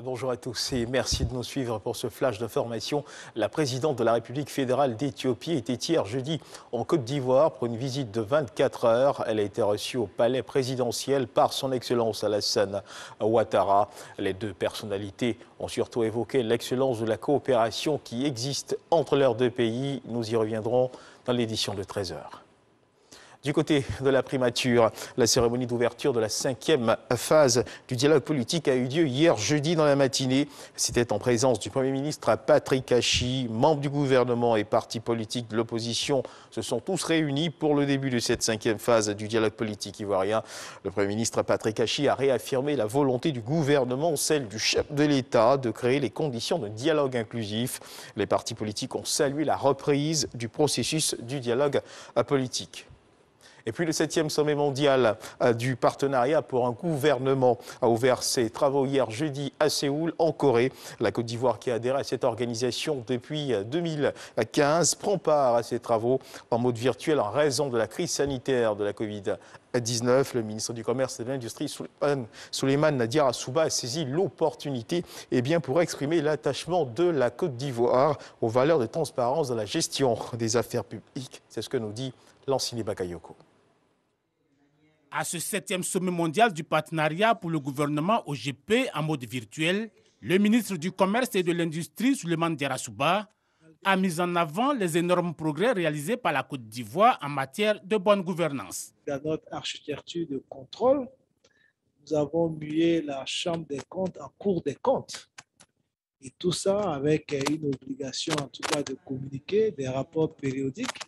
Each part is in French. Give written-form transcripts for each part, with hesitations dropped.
Bonjour à tous et merci de nous suivre pour ce flash d'information. La présidente de la République fédérale d'Éthiopie était hier jeudi en Côte d'Ivoire pour une visite de 24 heures. Elle a été reçue au palais présidentiel par son Excellence Alassane Ouattara. Les deux personnalités ont surtout évoqué l'excellence de la coopération qui existe entre leurs deux pays. Nous y reviendrons dans l'édition de 13 heures. Du côté de la primature, la cérémonie d'ouverture de la 5e phase du dialogue politique a eu lieu hier jeudi dans la matinée. C'était en présence du Premier ministre Patrick Achi. Membres du gouvernement et partis politiques de l'opposition se sont tous réunis pour le début de cette 5e phase du dialogue politique ivoirien. Le Premier ministre Patrick Achi a réaffirmé la volonté du gouvernement, celle du chef de l'État, de créer les conditions de dialogue inclusif. Les partis politiques ont salué la reprise du processus du dialogue politique. Et puis le 7e sommet mondial du partenariat pour un gouvernement a ouvert ses travaux hier jeudi à Séoul, en Corée. La Côte d'Ivoire, qui a adhéré à cette organisation depuis 2015, prend part à ces travaux en mode virtuel en raison de la crise sanitaire de la Covid-19. Le ministre du Commerce et de l'Industrie, Souleymane Diarra-Souba, a saisi l'opportunité pour exprimer l'attachement de la Côte d'Ivoire aux valeurs de transparence dans la gestion des affaires publiques. C'est ce que nous dit Lansini Bakayoko. À ce 7e sommet mondial du partenariat pour le gouvernement OGP en mode virtuel, le ministre du Commerce et de l'Industrie, Souleymane Diarra-Souba, a mis en avant les énormes progrès réalisés par la Côte d'Ivoire en matière de bonne gouvernance. Dans notre architecture de contrôle, nous avons mué la Chambre des comptes en Cour des comptes. Et tout ça avec une obligation, en tout cas, de communiquer des rapports périodiques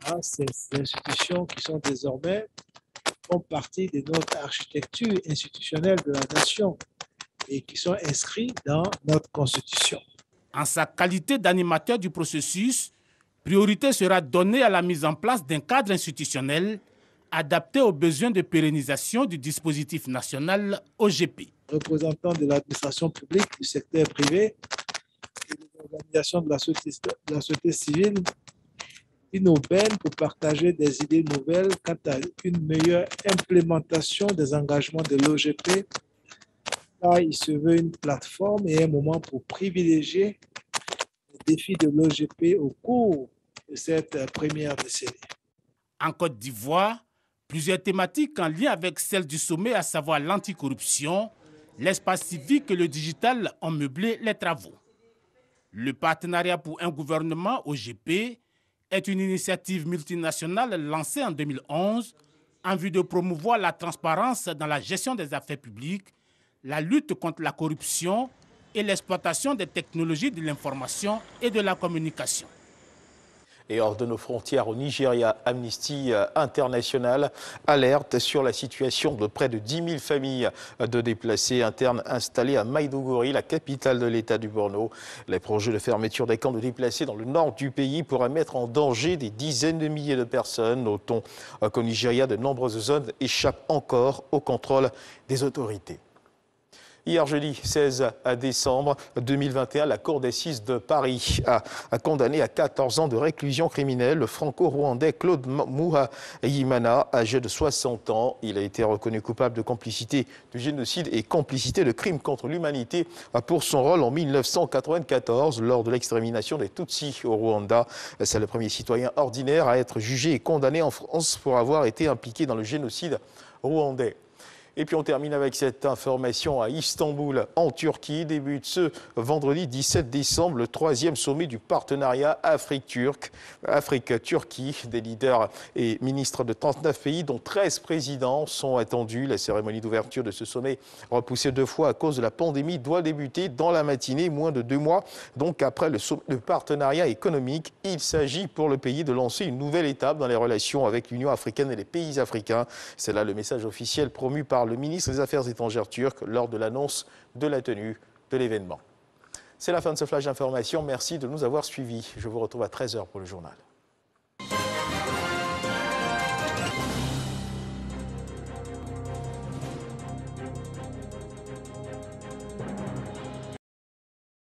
à ces institutions qui sont désormais font partie de notre architecture institutionnelle de la nation et qui sont inscrits dans notre Constitution. En sa qualité d'animateur du processus, priorité sera donnée à la mise en place d'un cadre institutionnel adapté aux besoins de pérennisation du dispositif national OGP. Représentants de l'administration publique, du secteur privé et des organisations de la société civile, une aubaine pour partager des idées nouvelles quant à une meilleure implémentation des engagements de l'OGP. Là, il se veut une plateforme et un moment pour privilégier les défis de l'OGP au cours de cette première décennie. En Côte d'Ivoire, plusieurs thématiques en lien avec celle du sommet, à savoir l'anticorruption, l'espace civique et le digital, ont meublé les travaux. Le partenariat pour un gouvernement OGP est une initiative multinationale lancée en 2011 en vue de promouvoir la transparence dans la gestion des affaires publiques, la lutte contre la corruption et l'exploitation des technologies de l'information et de la communication. Et hors de nos frontières, au Nigeria, Amnesty International alerte sur la situation de près de 10 000 familles de déplacés internes installés à Maïdougouri, la capitale de l'État du Borno. Les projets de fermeture des camps de déplacés dans le nord du pays pourraient mettre en danger des dizaines de milliers de personnes. Notons qu'au Nigeria, de nombreuses zones échappent encore au contrôle des autorités. Hier jeudi 16 décembre 2021, la Cour d'assises de Paris a condamné à 14 ans de réclusion criminelle le franco-rwandais Claude Muhayimana, âgé de 60 ans. Il a été reconnu coupable de complicité de génocide et complicité de crimes contre l'humanité pour son rôle en 1994 lors de l'extermination des Tutsis au Rwanda. C'est le premier citoyen ordinaire à être jugé et condamné en France pour avoir été impliqué dans le génocide rwandais. Et puis on termine avec cette information à Istanbul, en Turquie. Débute ce vendredi 17 décembre le 3e sommet du partenariat Afrique-Turquie. Des leaders et ministres de 39 pays, dont 13 présidents, sont attendus. La cérémonie d'ouverture de ce sommet, repoussée 2 fois à cause de la pandémie, doit débuter dans la matinée, moins de 2 mois. Donc après le sommet de partenariat économique, il s'agit pour le pays de lancer une nouvelle étape dans les relations avec l'Union africaine et les pays africains. C'est là le message officiel promu par le ministre des Affaires étrangères turc lors de l'annonce de la tenue de l'événement. C'est la fin de ce flash d'information. Merci de nous avoir suivis. Je vous retrouve à 13 h pour le journal.